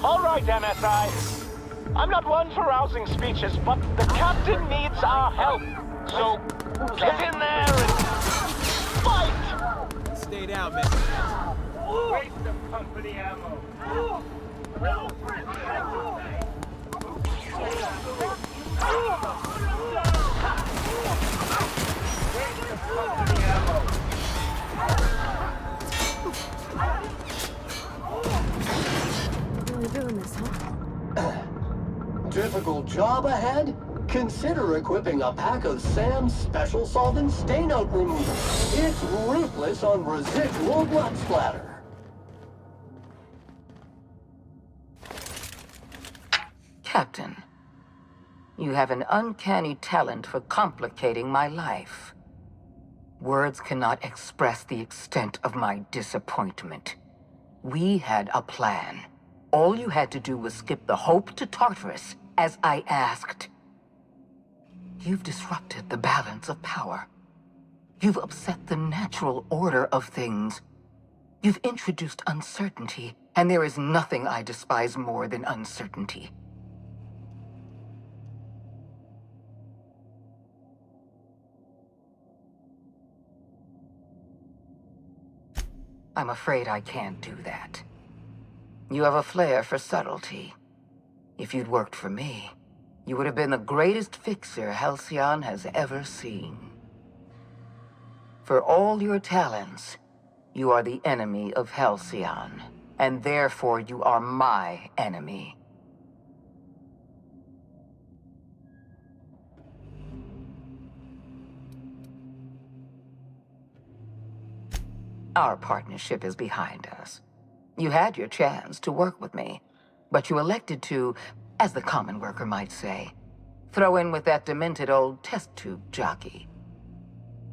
All right, MSI. I'm not one for rousing speeches, but the captain needs our help. So, get in there and fight! Stay down, man. Waste of company ammo. Waste of company ammo. Really doing this, huh? Difficult job ahead? Consider equipping a pack of Sam's special solvent stain-out remover. It's ruthless on residual blood splatter. Captain, you have an uncanny talent for complicating my life. Words cannot express the extent of my disappointment. We had a plan. All you had to do was skip the Hope to Tartarus, as I asked. You've disrupted the balance of power. You've upset the natural order of things. You've introduced uncertainty, and there is nothing I despise more than uncertainty. I'm afraid I can't do that. You have a flair for subtlety. If you'd worked for me, you would have been the greatest fixer Halcyon has ever seen. For all your talents, you are the enemy of Halcyon, and therefore you are my enemy. Our partnership is behind us. You had your chance to work with me, but you elected to, as the common worker might say, throw in with that demented old test tube jockey.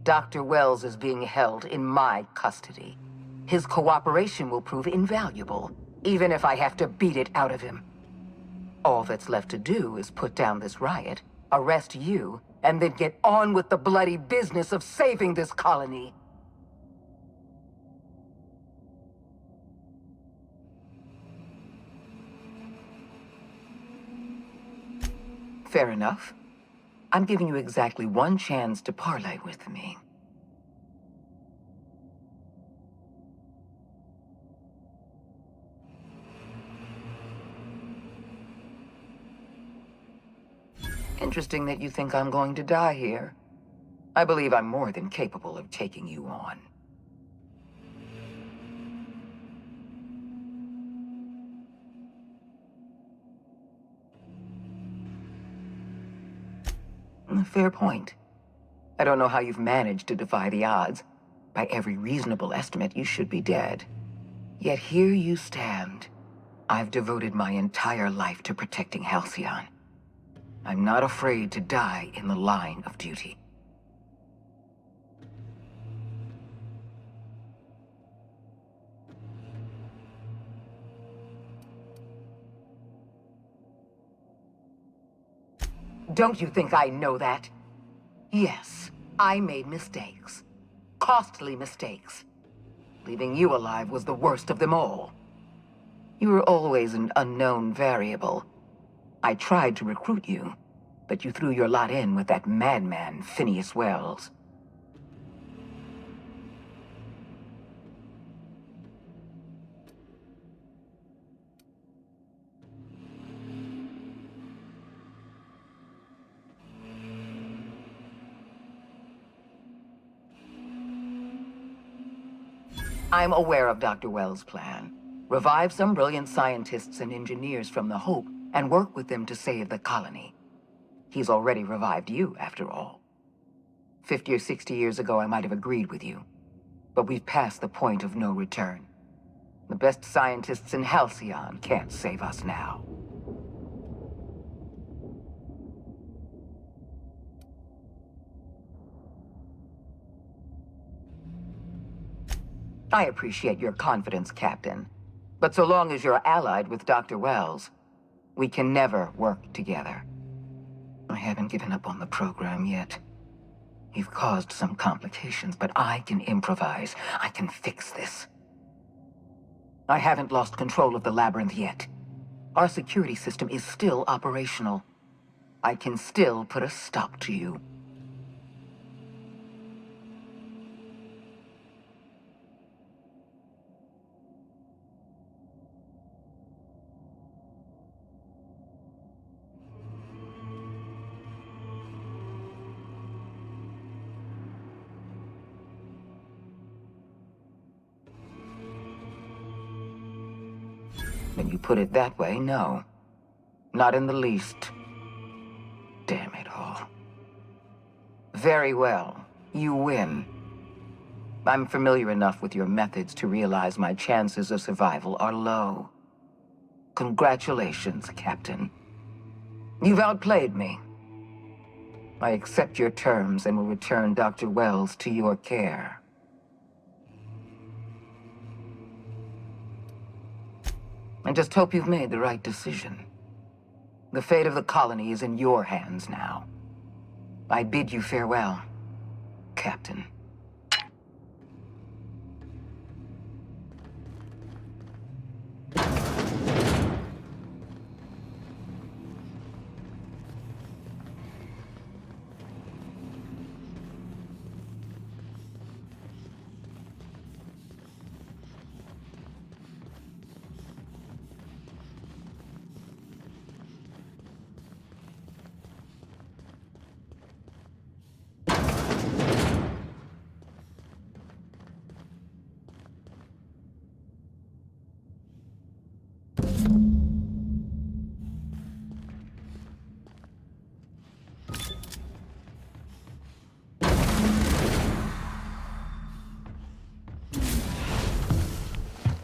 Dr. Wells is being held in my custody. His cooperation will prove invaluable, even if I have to beat it out of him. All that's left to do is put down this riot, arrest you, and then get on with the bloody business of saving this colony. Fair enough. I'm giving you exactly one chance to parley with me. Interesting that you think I'm going to die here. I believe I'm more than capable of taking you on. Fair point. I don't know how you've managed to defy the odds. By every reasonable estimate, you should be dead. Yet here you stand. I've devoted my entire life to protecting Halcyon. I'm not afraid to die in the line of duty. Don't you think I know that? Yes, I made mistakes. Costly mistakes. Leaving you alive was the worst of them all. You were always an unknown variable. I tried to recruit you, but you threw your lot in with that madman, Phineas Wells. I'm aware of Dr. Wells' plan. Revive some brilliant scientists and engineers from the Hope and work with them to save the colony. He's already revived you, after all. 50 or 60 years ago, I might have agreed with you. But we've passed the point of no return. The best scientists in Halcyon can't save us now. I appreciate your confidence, Captain. But so long as you're allied with Dr. Wells, we can never work together. I haven't given up on the program yet. You've caused some complications, but I can improvise. I can fix this. I haven't lost control of the labyrinth yet. Our security system is still operational. I can still put a stop to you. When you put it that way, no. Not in the least. Damn it all. Very well. You win. I'm familiar enough with your methods to realize my chances of survival are low. Congratulations, Captain. You've outplayed me. I accept your terms and will return Dr. Wells to your care. I just hope you've made the right decision. The fate of the colony is in your hands now. I bid you farewell, Captain.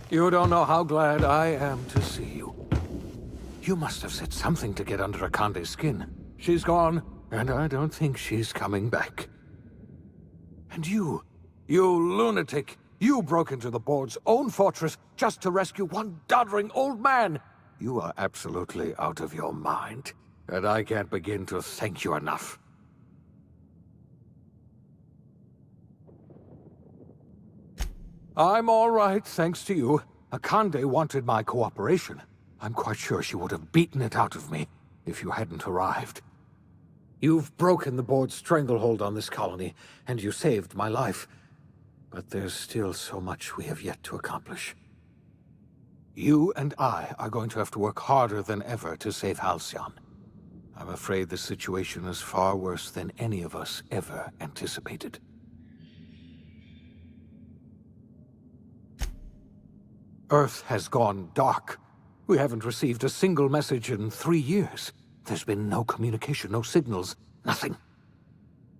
You don't know how glad I am to see you. You must have said something to get under Akande's skin. She's gone, and I don't think she's coming back. And you lunatic, you broke into the board's own fortress just to rescue one doddering old man. You are absolutely out of your mind, and I can't begin to thank you enough. I'm all right, thanks to you. Akande wanted my cooperation. I'm quite sure she would have beaten it out of me if you hadn't arrived. You've broken the board's stranglehold on this colony, and you saved my life. But there's still so much we have yet to accomplish. You and I are going to have to work harder than ever to save Halcyon. I'm afraid the situation is far worse than any of us ever anticipated. Earth has gone dark. We haven't received a single message in 3 years. There's been no communication, no signals, nothing.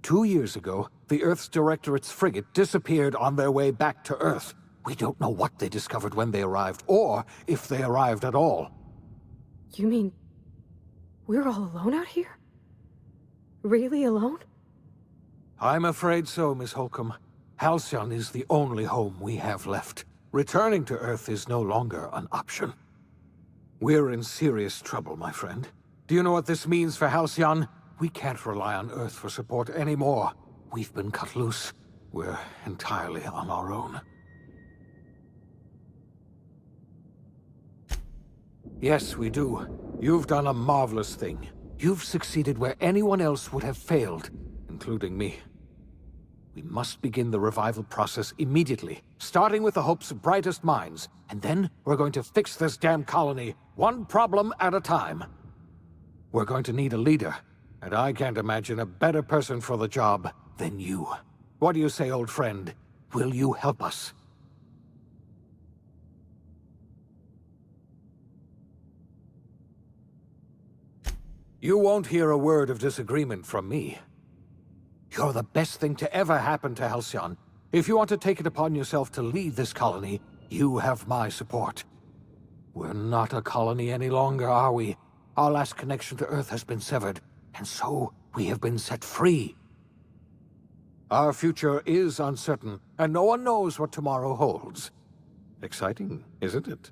2 years ago, the Earth's Directorate's frigate disappeared on their way back to Earth. We don't know what they discovered when they arrived, or if they arrived at all. You mean we're all alone out here? Really alone? I'm afraid so, Miss Holcomb. Halcyon is the only home we have left. Returning to Earth is no longer an option. We're in serious trouble, my friend. Do you know what this means for Halcyon? We can't rely on Earth for support anymore. We've been cut loose. We're entirely on our own. Yes, we do. You've done a marvelous thing. You've succeeded where anyone else would have failed, including me. We must begin the revival process immediately, starting with the hope's brightest minds, and then we're going to fix this damn colony, one problem at a time. We're going to need a leader, and I can't imagine a better person for the job than you. What do you say, old friend? Will you help us? You won't hear a word of disagreement from me. You're the best thing to ever happen to Halcyon. If you want to take it upon yourself to lead this colony, you have my support. We're not a colony any longer, are we? Our last connection to Earth has been severed, and so we have been set free. Our future is uncertain, and no one knows what tomorrow holds. Exciting, isn't it?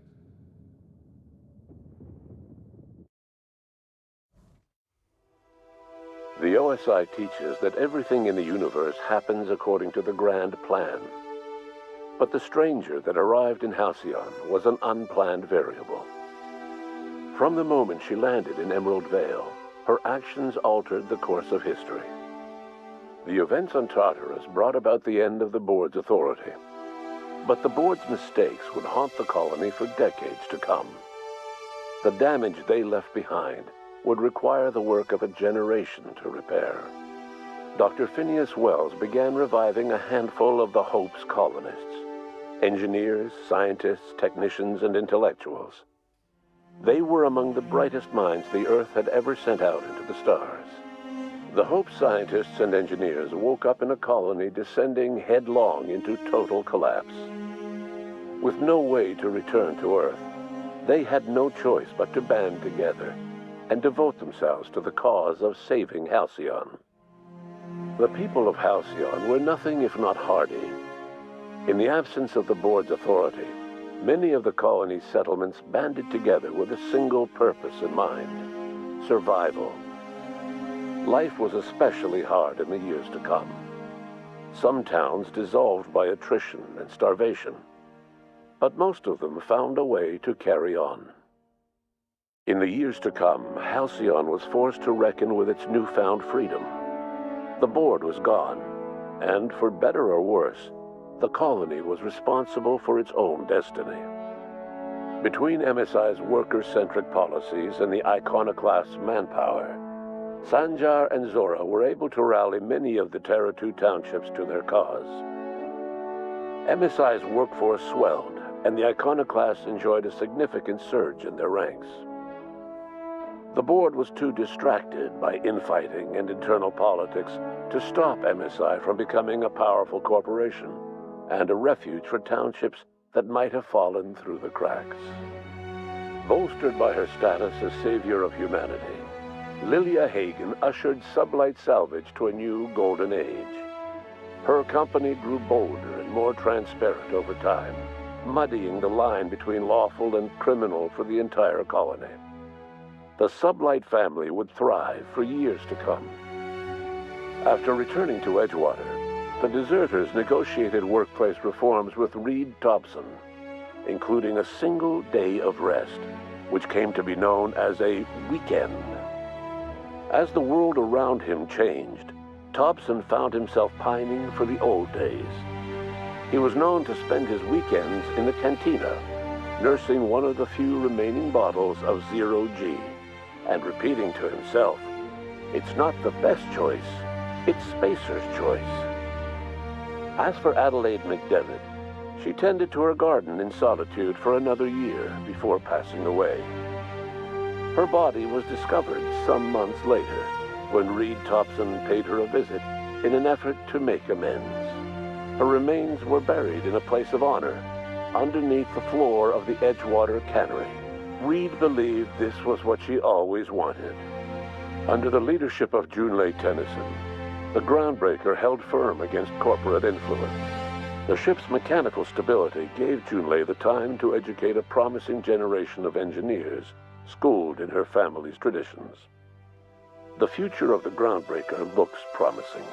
The OSI teaches that everything in the universe happens according to the grand plan. But the stranger that arrived in Halcyon was an unplanned variable. From the moment she landed in Emerald Vale, her actions altered the course of history. The events on Tartarus brought about the end of the board's authority. But the board's mistakes would haunt the colony for decades to come. The damage they left behind would require the work of a generation to repair. Dr. Phineas Wells began reviving a handful of the Hope's colonists: engineers, scientists, technicians, and intellectuals. They were among the brightest minds the Earth had ever sent out into the stars. The Hope scientists and engineers woke up in a colony descending headlong into total collapse. With no way to return to Earth, they had no choice but to band together and devote themselves to the cause of saving Halcyon. The people of Halcyon were nothing if not hardy. In the absence of the board's authority, many of the colony's settlements banded together with a single purpose in mind: survival. Life was especially hard in the years to come. Some towns dissolved by attrition and starvation, but most of them found a way to carry on. In the years to come, Halcyon was forced to reckon with its newfound freedom. The board was gone, and for better or worse, the colony was responsible for its own destiny. Between MSI's worker-centric policies and the iconoclast's manpower, Sanjar and Zora were able to rally many of the Terra 2 townships to their cause. MSI's workforce swelled, and the iconoclasts enjoyed a significant surge in their ranks. The board was too distracted by infighting and internal politics to stop MSI from becoming a powerful corporation and a refuge for townships that might have fallen through the cracks. Bolstered by her status as savior of humanity, Lilia Hagen ushered Sublight Salvage to a new golden age. Her company grew bolder and more transparent over time, muddying the line between lawful and criminal for the entire colony. The Sublight family would thrive for years to come. After returning to Edgewater, the deserters negotiated workplace reforms with Reed Thompson, including a single day of rest, which came to be known as a weekend. As the world around him changed, Thompson found himself pining for the old days. He was known to spend his weekends in the cantina, nursing one of the few remaining bottles of Zero-G, and repeating to himself, "It's not the best choice, it's Spacer's choice." As for Adelaide McDevitt, she tended to her garden in solitude for another year before passing away. Her body was discovered some months later when Reed Thompson paid her a visit in an effort to make amends. Her remains were buried in a place of honor underneath the floor of the Edgewater Cannery. Reed believed this was what she always wanted. Under the leadership of Junlei Tennyson, the groundbreaker held firm against corporate influence. The ship's mechanical stability gave Junlei the time to educate a promising generation of engineers schooled in her family's traditions. The future of the groundbreaker looks promising.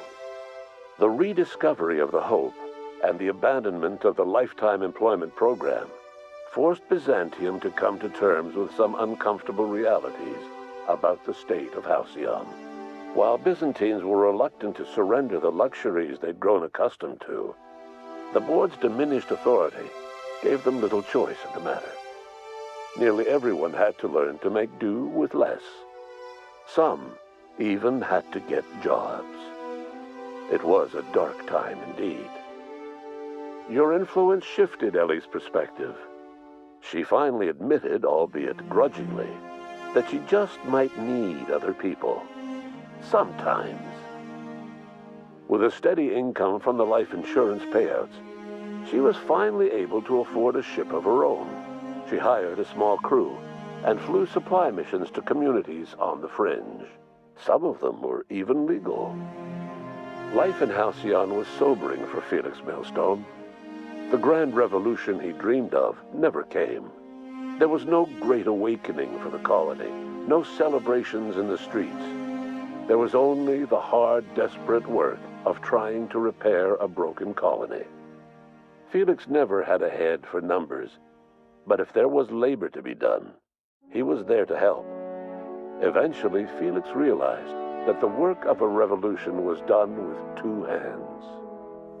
The rediscovery of the Hope and the abandonment of the lifetime employment program forced Byzantium to come to terms with some uncomfortable realities about the state of Halcyon. While Byzantines were reluctant to surrender the luxuries they'd grown accustomed to, the board's diminished authority gave them little choice in the matter. Nearly everyone had to learn to make do with less. Some even had to get jobs. It was a dark time indeed. Your influence shifted Ellie's perspective. She finally admitted, albeit grudgingly, that she just might need other people. Sometimes. With a steady income from the life insurance payouts, she was finally able to afford a ship of her own. She hired a small crew and flew supply missions to communities on the fringe. Some of them were even legal. Life in Halcyon was sobering for Felix Millstone. The grand revolution he dreamed of never came. There was no great awakening for the colony, no celebrations in the streets. There was only the hard, desperate work of trying to repair a broken colony. Felix never had a head for numbers, but if there was labor to be done, he was there to help. Eventually, Felix realized that the work of a revolution was done with two hands.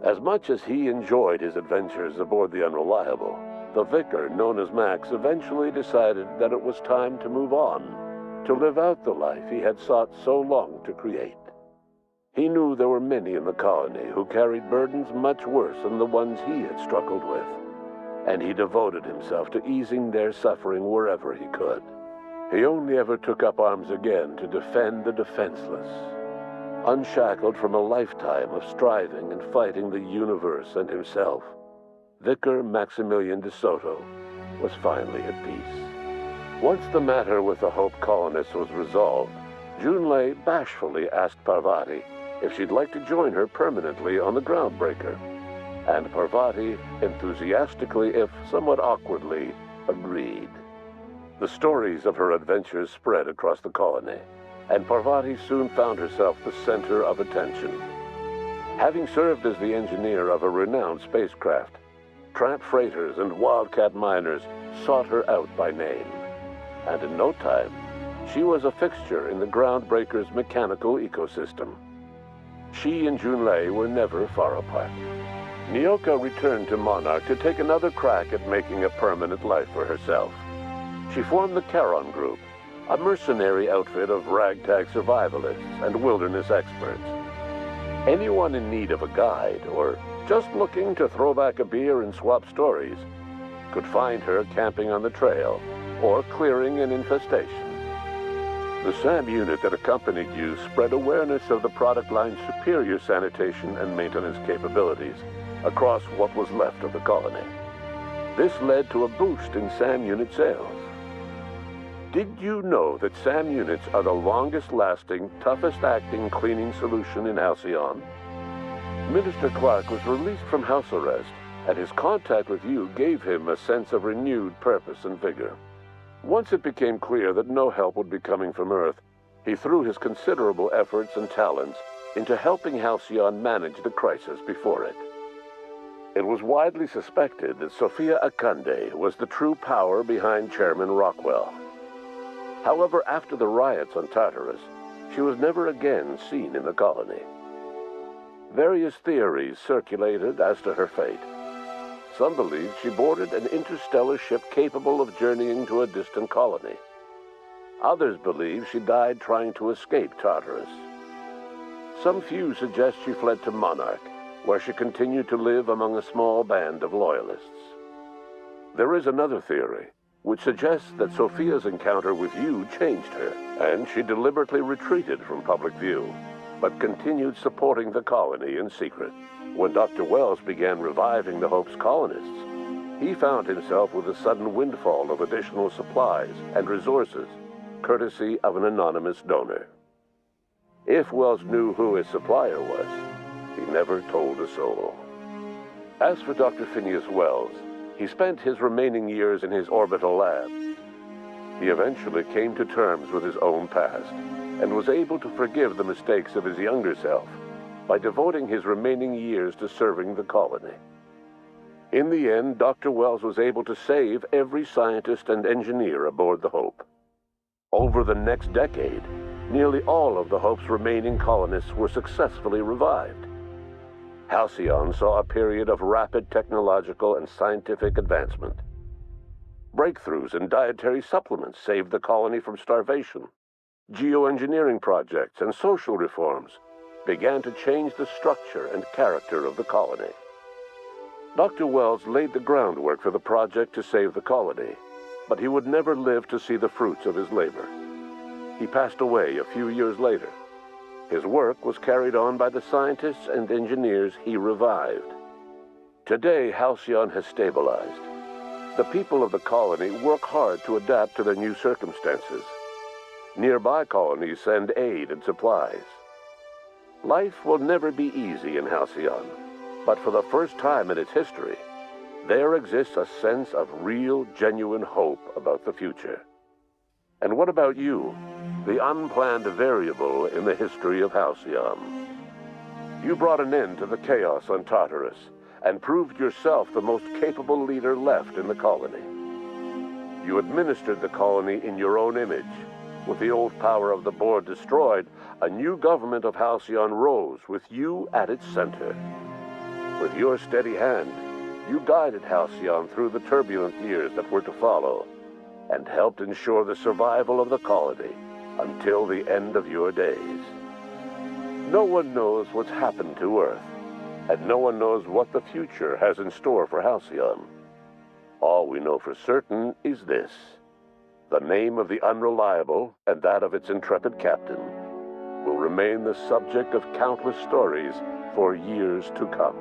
As much as he enjoyed his adventures aboard the Unreliable, the vicar, known as Max, eventually decided that it was time to move on, to live out the life he had sought so long to create. He knew there were many in the colony who carried burdens much worse than the ones he had struggled with, and he devoted himself to easing their suffering wherever he could. He only ever took up arms again to defend the defenseless. Unshackled from a lifetime of striving and fighting the universe and himself, Vicar Maximilian de Soto was finally at peace. Once the matter with the Hope colonists was resolved, Junlei bashfully asked Parvati if she'd like to join her permanently on the Groundbreaker, and Parvati enthusiastically, if somewhat awkwardly, agreed. The stories of her adventures spread across the colony, and Parvati soon found herself the center of attention. Having served as the engineer of a renowned spacecraft, tramp freighters and wildcat miners sought her out by name, and in no time, she was a fixture in the Groundbreaker's mechanical ecosystem. She and Junlei were never far apart. Nyoka returned to Monarch to take another crack at making a permanent life for herself. She formed the Charon Group, a mercenary outfit of ragtag survivalists and wilderness experts. Anyone in need of a guide, or just looking to throw back a beer and swap stories, could find her camping on the trail or clearing an infestation. The SAM unit that accompanied you spread awareness of the product line's superior sanitation and maintenance capabilities across what was left of the colony. This led to a boost in SAM unit sales. Did you know that SAM units are the longest-lasting, toughest-acting cleaning solution in Halcyon? Minister Clark was released from house arrest, and his contact with you gave him a sense of renewed purpose and vigor. Once it became clear that no help would be coming from Earth, he threw his considerable efforts and talents into helping Halcyon manage the crisis before it. It was widely suspected that Sophia Akande was the true power behind Chairman Rockwell. However, after the riots on Tartarus, she was never again seen in the colony. Various theories circulated as to her fate. Some believed she boarded an interstellar ship capable of journeying to a distant colony. Others believe she died trying to escape Tartarus. Some few suggest she fled to Monarch, where she continued to live among a small band of loyalists. There is another theory, which suggests that Sophia's encounter with you changed her, and she deliberately retreated from public view, but continued supporting the colony in secret. When Dr. Wells began reviving the Hope's colonists, he found himself with a sudden windfall of additional supplies and resources, courtesy of an anonymous donor. If Wells knew who his supplier was, he never told a soul. As for Dr. Phineas Wells, he spent his remaining years in his orbital lab. He eventually came to terms with his own past and was able to forgive the mistakes of his younger self by devoting his remaining years to serving the colony. In the end, Dr. Wells was able to save every scientist and engineer aboard the Hope. Over the next decade, nearly all of the Hope's remaining colonists were successfully revived. Halcyon saw a period of rapid technological and scientific advancement. Breakthroughs in dietary supplements saved the colony from starvation. Geoengineering projects and social reforms began to change the structure and character of the colony. Dr. Wells laid the groundwork for the project to save the colony, but he would never live to see the fruits of his labor. He passed away a few years later. His work was carried on by the scientists and engineers he revived. Today, Halcyon has stabilized. The people of the colony work hard to adapt to their new circumstances. Nearby colonies send aid and supplies. Life will never be easy in Halcyon, but for the first time in its history, there exists a sense of real, genuine hope about the future. And what about you, the unplanned variable in the history of Halcyon? You brought an end to the chaos on Tartarus and proved yourself the most capable leader left in the colony. You administered the colony in your own image. With the old power of the board destroyed, a new government of Halcyon rose with you at its center. With your steady hand, you guided Halcyon through the turbulent years that were to follow, and helped ensure the survival of the colony until the end of your days. No one knows what's happened to Earth, and no one knows what the future has in store for Halcyon. All we know for certain is this: the name of the Unreliable and that of its intrepid captain will remain the subject of countless stories for years to come.